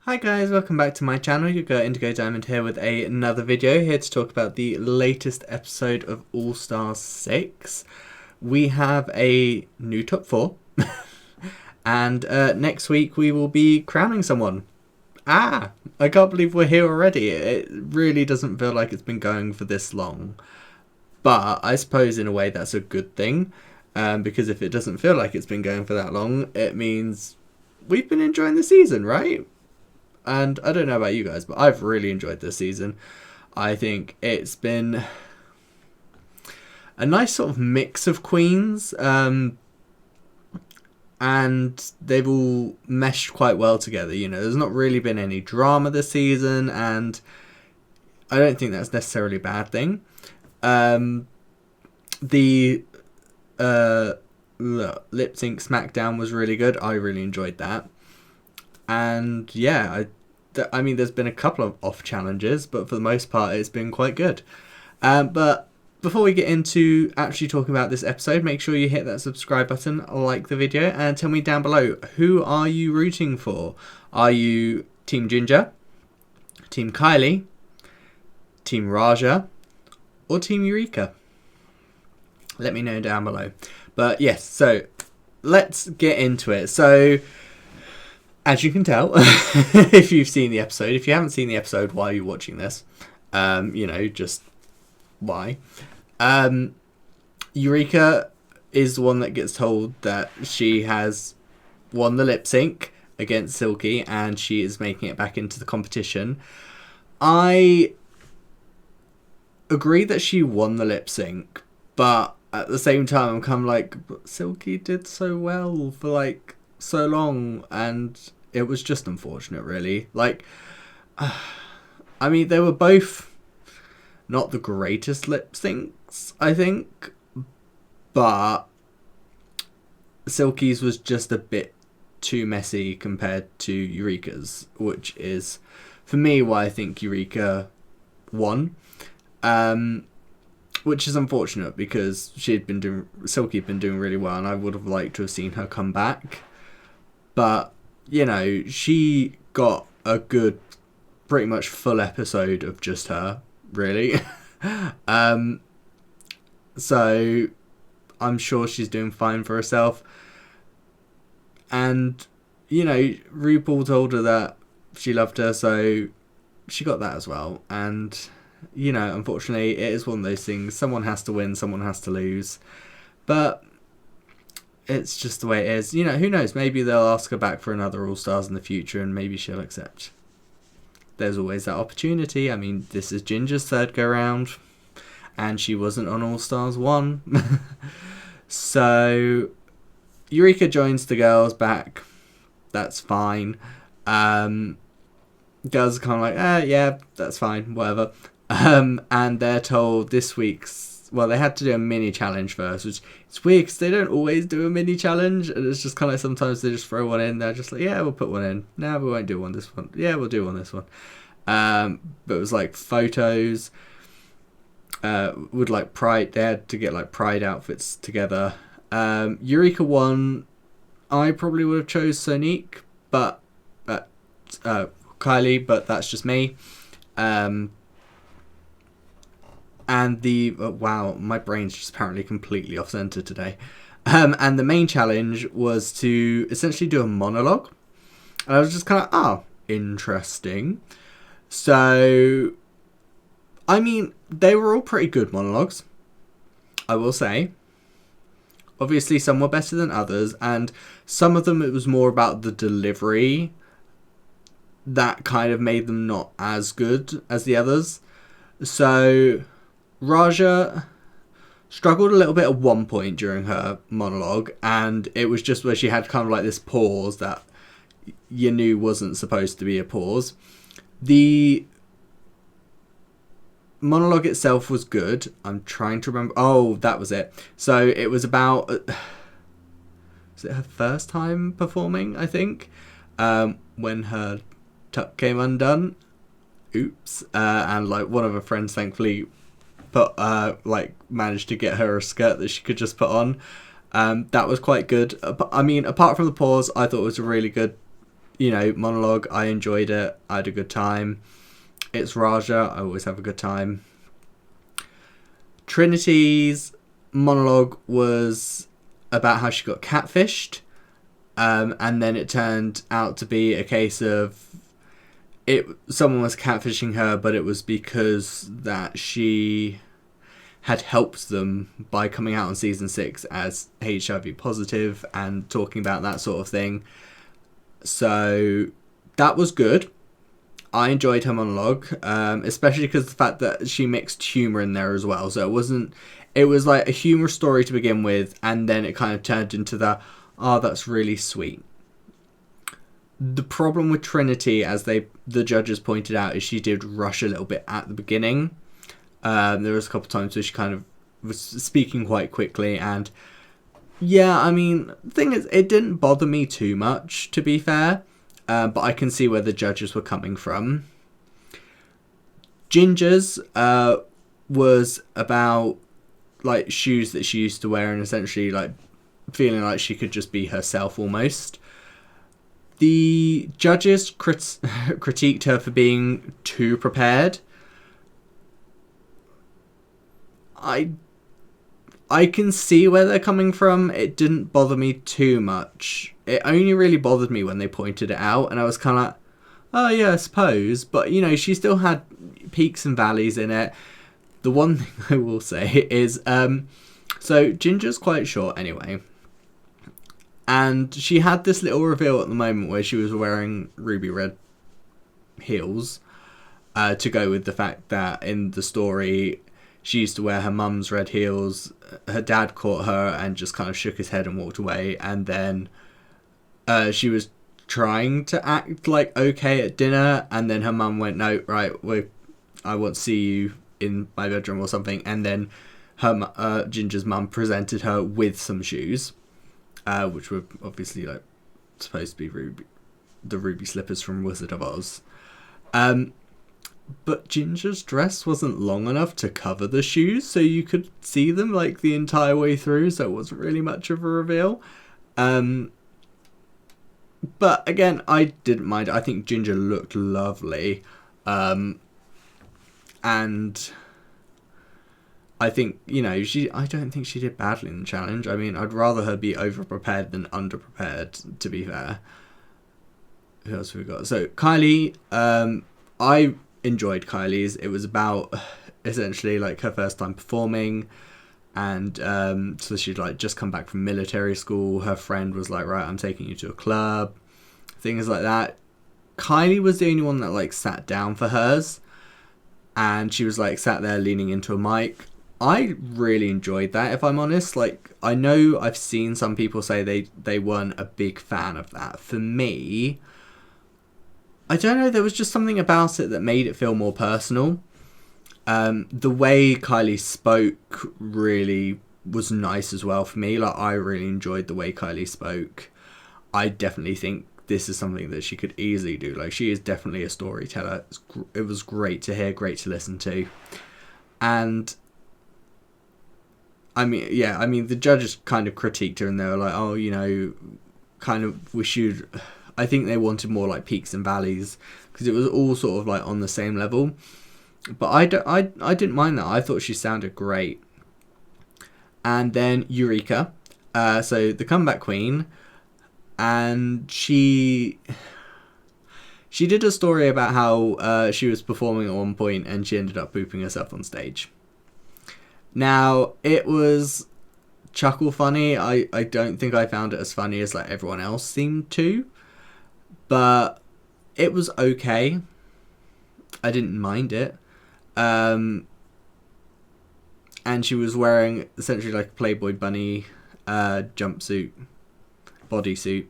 Hi guys, welcome back to my channel. Your girl Indigo Diamond here with another video, here to talk about the latest episode of All Stars 6. We have a new top 4 and next week we will be crowning someone. I can't believe we're here already. It really doesn't feel like it's been going for this long, but I suppose in a way that's a good thing, because if it doesn't feel like it's been going for that long, it means we've been enjoying the season, right? And I don't know about you guys, but I've really enjoyed this season. I think it's been a nice sort of mix of queens, and they've all meshed quite well together. You know, there's not really been any drama this season, and I don't think that's necessarily a bad thing. The lip sync SmackDown was really good. I really enjoyed that. And yeah, I mean, there's been a couple of off challenges, but for the most part, it's been quite good. But before we get into actually talking about this episode, make sure you hit that subscribe button, like the video, and tell me down below, who are you rooting for? Are you Team Ginger, Team Kylie, Team Raja, or Team Eureka? Let me know down below. But yes, so let's get into it. So, as you can tell, if you've seen the episode, if you haven't seen the episode, why are you watching this? You know, just why? Eureka is the one that gets told that she has won the lip sync against Silky and she is making it back into the competition. I agree that she won the lip sync, but at the same time, I'm kind of like, but Silky did so well for like so long, and it was just unfortunate, really. Like, I mean, they were both not the greatest lip syncs, I think, but Silky's was just a bit too messy compared to Eureka's, which is, for me, why I think Eureka won. Which is unfortunate because Silky had been doing really well, and I would have liked to have seen her come back. But, you know, she got a good, pretty much full episode of just her, really. So I'm sure she's doing fine for herself. And, you know, RuPaul told her that she loved her, so she got that as well. And, you know, unfortunately, it is one of those things. Someone has to win, someone has to lose. But it's just the way it is. You know, who knows? Maybe they'll ask her back for another All-Stars in the future and maybe she'll accept. There's always that opportunity. I mean, this is Ginger's third go-round and she wasn't on All-Stars 1. So, Eureka joins the girls back. That's fine. Girls are kind of like, yeah, that's fine, whatever. And they're told this week's, well, they had to do a mini challenge first, which it's weird because they don't always do a mini challenge, and it's just kind of like sometimes they just throw one in. They're just like, yeah, we'll put one in. No, we won't do one this one. Yeah, we'll do one this one. But it was like photos. With like pride, they had to get like pride outfits together. Eureka won. I probably would have chose Sonique, but Kylie, but that's just me. And the wow, my brain's just apparently completely off center today. And the main challenge was to essentially do a monologue. And I was just kind of, interesting. So, I mean, they were all pretty good monologues, I will say. Obviously, some were better than others, and some of them it was more about the delivery that kind of made them not as good as the others. So Raja struggled a little bit at one point during her monologue, and it was just where she had kind of like this pause that you knew wasn't supposed to be a pause. The monologue itself was good. I'm trying to remember. Oh, that was it. So it was about, was it her first time performing, I think, when her tuck came undone. Oops. And like one of her friends thankfully managed to get her a skirt that she could just put on. That was quite good. I mean, apart from the pause, I thought it was a really good monologue, I enjoyed it. I had a good time. It's Raja, I always have a good time. Trinity's monologue was about how she got catfished, and then it turned out to be a case of someone was catfishing her, but it was because that she had helped them by coming out on season 6 as HIV positive and talking about that sort of thing. So that was good. I enjoyed her monologue, especially because of the fact that she mixed humour in there as well. So it was like a humour story to begin with, and then it kind of turned into that's really sweet. The problem with Trinity, as the judges pointed out, is she did rush a little bit at the beginning. There was a couple of times where she kind of was speaking quite quickly, and the thing is, it didn't bother me too much, to be fair. But I can see where the judges were coming from. Ginger's was about like shoes that she used to wear and essentially like feeling like she could just be herself almost. The judges critiqued her for being too prepared. I can see where they're coming from. It didn't bother me too much. It only really bothered me when they pointed it out, and I was kind of like, oh yeah, I suppose. But, she still had peaks and valleys in it. The one thing I will say is, so Ginger's quite short anyway. And she had this little reveal at the moment where she was wearing ruby red heels to go with the fact that in the story she used to wear her mum's red heels. Her dad caught her and just kind of shook his head and walked away. And then she was trying to act like okay at dinner, and then her mum went, no, right, I want to see you in my bedroom or something. And then her Ginger's mum presented her with some shoes, which were obviously like supposed to be the ruby slippers from Wizard of Oz. But Ginger's dress wasn't long enough to cover the shoes, so you could see them like the entire way through, so it wasn't really much of a reveal. But again, I didn't mind. I think Ginger looked lovely. And I think, I don't think she did badly in the challenge. I mean, I'd rather her be over-prepared than under-prepared, to be fair. Who else have we got? So, Kylie, I enjoyed Kylie's. It was about essentially like her first time performing, and so she'd like just come back from military school. Her friend was like, right, I'm taking you to a club, things like that. Kylie was the only one that like sat down for hers, and she was like sat there leaning into a mic. I really enjoyed that, if I'm honest. Like, I know I've seen some people say they weren't a big fan of that. For me, I don't know, there was just something about it that made it feel more personal. The way Kylie spoke really was nice as well for me. Like, I really enjoyed the way Kylie spoke. I definitely think this is something that she could easily do. Like, she is definitely a storyteller. It was great to hear, great to listen to. And the judges kind of critiqued her, and they were like, oh, kind of wish you'd... I think they wanted more like peaks and valleys, because it was all sort of like on the same level. But I didn't mind that. I thought she sounded great. And then Eureka, so the comeback queen, and she did a story about how she was performing at one point and she ended up pooping herself on stage. Now, it was chuckle funny. I don't think I found it as funny as like everyone else seemed to, but it was okay. I didn't mind it. And she was wearing essentially like a Playboy bunny jumpsuit, bodysuit,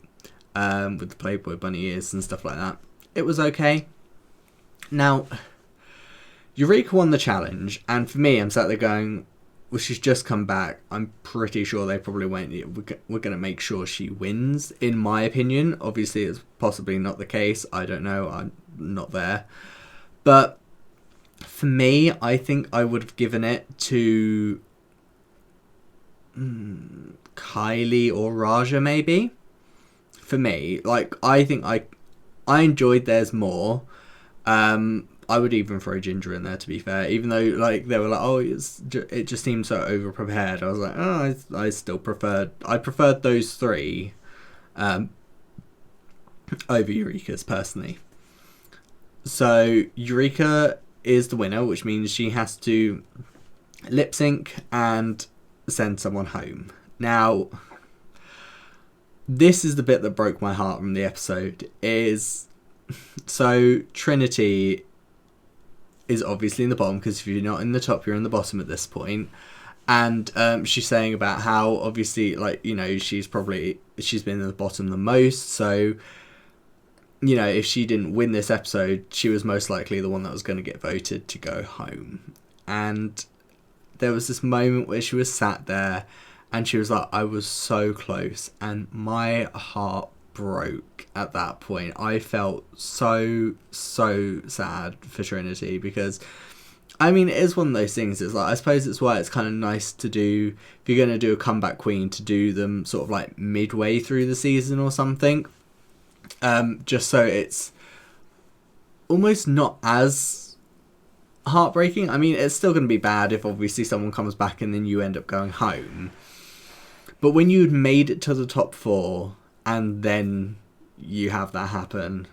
with the Playboy bunny ears and stuff like that. It was okay. Now, Eureka won the challenge, and for me, I'm sat there going, well, she's just come back. I'm pretty sure they probably went, we're going to make sure she wins, in my opinion. Obviously, it's possibly not the case. I don't know. I'm not there. But for me, I think I would have given it to Kylie or Raja, maybe. For me, like, I think I enjoyed theirs more. I would even throw Ginger in there, to be fair, even though like they were like, oh, it just seemed so over prepared. I was like, oh, I still preferred those three over Eureka's personally. So Eureka is the winner, which means she has to lip sync and send someone home. Now, this is the bit that broke my heart from the episode. So Trinity is obviously in the bottom, because if you're not in the top, you're in the bottom at this point. And she's saying about how obviously, like, you know, she's been in the bottom the most. So, you know, if she didn't win this episode, she was most likely the one that was going to get voted to go home. And there was this moment where she was sat there and she was like, I was so close, and my heart broke at that point. I felt so sad for Trinity, because I mean, it is one of those things. It's like, I suppose it's why it's kind of nice to do, if you're going to do a comeback queen, to do them sort of like midway through the season or something, just so it's almost not as heartbreaking. I mean, it's still going to be bad if obviously someone comes back and then you end up going home, but when you'd made it to the top 4 and then you have that happen,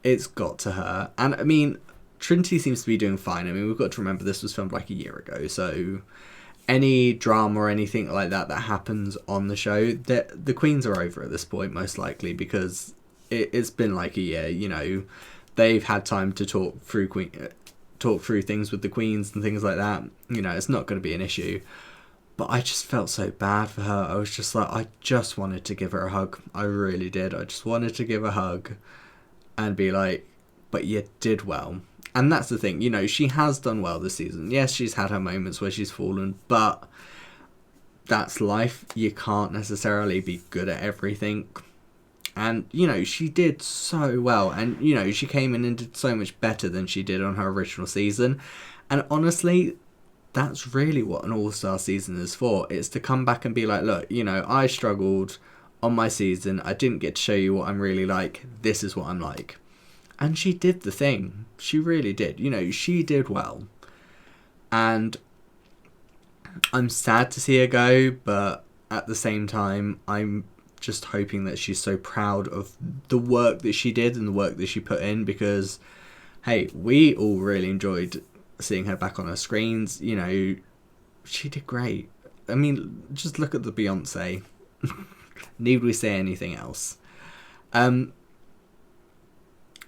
it's got to hurt. And I mean, Trinity seems to be doing fine. I mean, we've got to remember this was filmed like a year ago, so any drama or anything like that happens on the show, the queens are over at this point, most likely, because it's been like a year. You know, they've had time to talk through things with the queens and things like that. You know, it's not going to be an issue. But I just felt so bad for her. I was just like, I just wanted to give her a hug. I really did. I just wanted to give a hug and be like, but you did well. And that's the thing, you know, she has done well this season. Yes, she's had her moments where she's fallen, but that's life. You can't necessarily be good at everything. And, you know, she did so well. And, you know, she came in and did so much better than she did on her original season. And honestly, that's really what an all-star season is for. It's to come back and be like, look, you know, I struggled on my season. I didn't get to show you what I'm really like. This is what I'm like. And she did the thing. She really did. You know, she did well. And I'm sad to see her go, but at the same time, I'm just hoping that she's so proud of the work that she did and the work that she put in, because, hey, we all really enjoyed seeing her back on her screens. You know, she did great. I mean, just look at the Beyonce. Need we say anything else?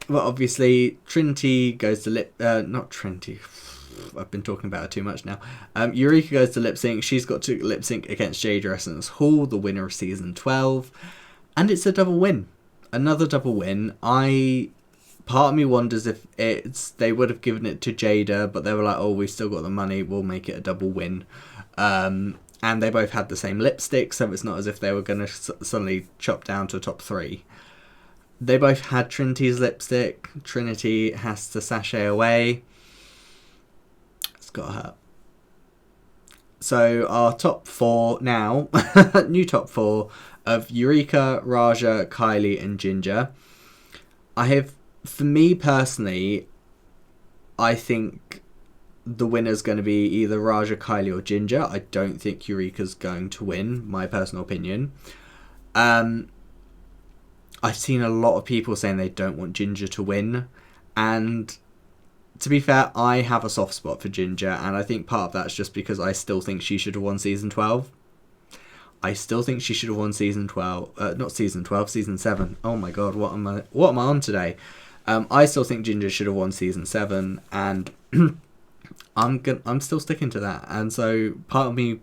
Well, obviously, Trinity goes to not Trinity. I've been talking about her too much now. Eureka goes to lip sync. She's got to lip sync against Jada Essence Hall, the winner of season 12, and it's a double win. Another double win. Part of me wonders if they would have given it to Jada, but they were like, oh, we've still got the money, we'll make it a double win. And they both had the same lipstick, so it's not as if they were going to suddenly chop down to top 3. They both had Trinity's lipstick. Trinity has to sashay away. It's got hurt. So our top 4 now, new top 4 of Eureka, Raja, Kylie and Ginger. For me personally, I think the winner's going to be either Raja, Kylie or Ginger. I don't think Eureka's going to win, my personal opinion. I've seen a lot of people saying they don't want Ginger to win, and to be fair, I have a soft spot for Ginger, and I think part of that's just because I still think she should have won season 12. I still think she should have won season 12, not season 12, season 7. Oh my god, what am I on today? I still think Ginger should have won season 7, and I'm still sticking to that. And so part of me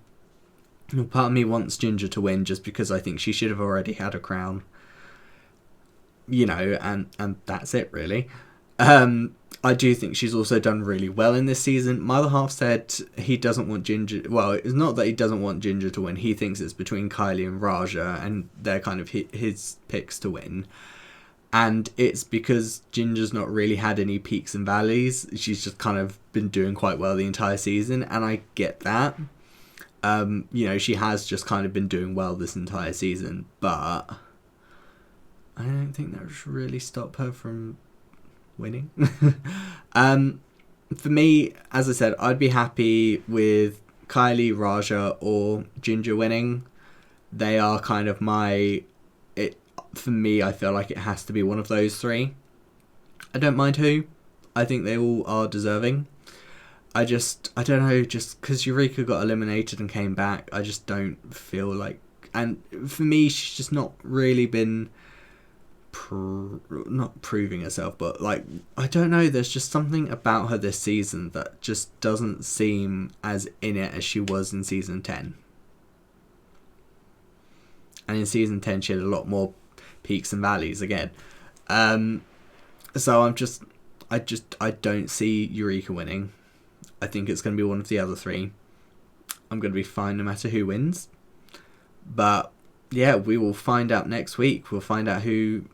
wants Ginger to win just because I think she should have already had a crown. You know, and that's it really. I do think she's also done really well in this season. My other half said he doesn't want Ginger. Well, it's not that he doesn't want Ginger to win. He thinks it's between Kylie and Raja, and they're kind of his picks to win. And it's because Ginger's not really had any peaks and valleys. She's just kind of been doing quite well the entire season, and I get that. You know, she has just kind of been doing well this entire season, but I don't think that should really stop her from winning. For me, as I said, I'd be happy with Kylie, Raja, or Ginger winning. They are kind of for me, I feel like it has to be one of those three. I don't mind who. I think they all are deserving. I don't know, just because Eureka got eliminated and came back, I just don't feel like... And for me, she's just not really been... not proving herself, but like, I don't know, there's just something about her this season that just doesn't seem as in it as she was in season 10. And in season 10 she had a lot more peaks and valleys again. So I don't see Eureka winning. I think it's going to be one of the other three. I'm going to be fine no matter who wins. But yeah, we will find out next week. We'll find out who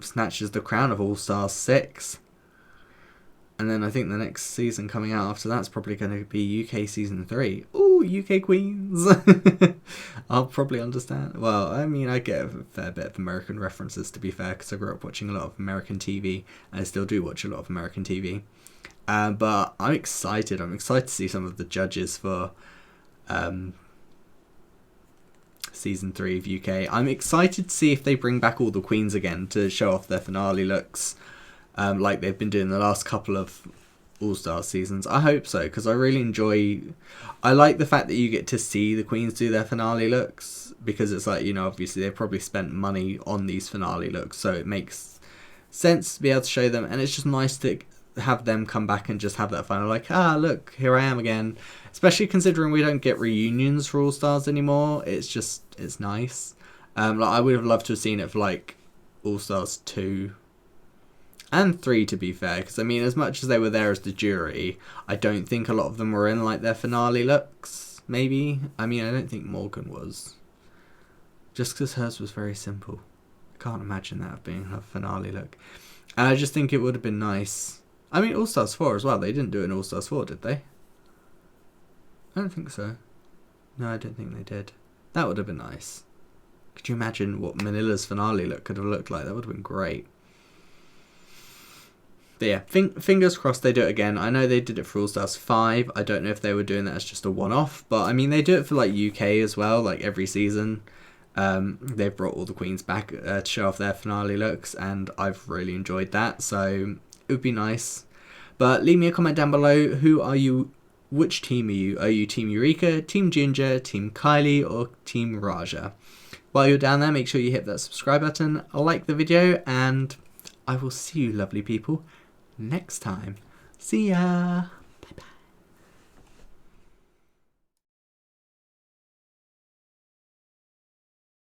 snatches the crown of All Stars 6. And then I think the next season coming out after that's probably going to be UK season 3. Ooh, UK Queens. I'll probably understand. Well, I mean, I get a fair bit of American references, to be fair, because I grew up watching a lot of American TV, and I still do watch a lot of American TV. But I'm excited. I'm excited to see some of the judges for season 3 of UK. I'm excited to see if they bring back all the queens again to show off their finale looks, like they've been doing the last couple of All-Star seasons. I hope so, because I like the fact that you get to see the queens do their finale looks, because it's like, obviously they probably spent money on these finale looks, so it makes sense to be able to show them, and it's just nice to have them come back and just have that final, like, look, here I am again. Especially considering we don't get reunions for All Stars anymore. It's nice. Like, I would have loved to have seen it for like All Stars 2 and 3, to be fair, because I mean, as much as they were there as the jury, I don't think a lot of them were in like their finale looks. Maybe, I mean, I don't think Morgan was, just because hers was very simple. I can't imagine that being her finale look, and I just think it would have been nice. I mean, All Stars 4 as well. They didn't do it in All Stars 4, did they? I don't think so. No, I don't think they did. That would have been nice. Could you imagine what Manila's finale look could have looked like? That would have been great. But yeah, fingers crossed they do it again. I know they did it for All Stars 5. I don't know if they were doing that as just a one-off. But, I mean, they do it for, like, UK as well, like, every season. They've brought all the queens back to show off their finale looks, and I've really enjoyed that. So it would be nice. But leave me a comment down below. Who are you? Which team are you? Are you Team Eureka, Team Ginger, Team Kylie, or Team Raja? While you're down there, make sure you hit that subscribe button, like the video, and I will see you lovely people next time. See ya!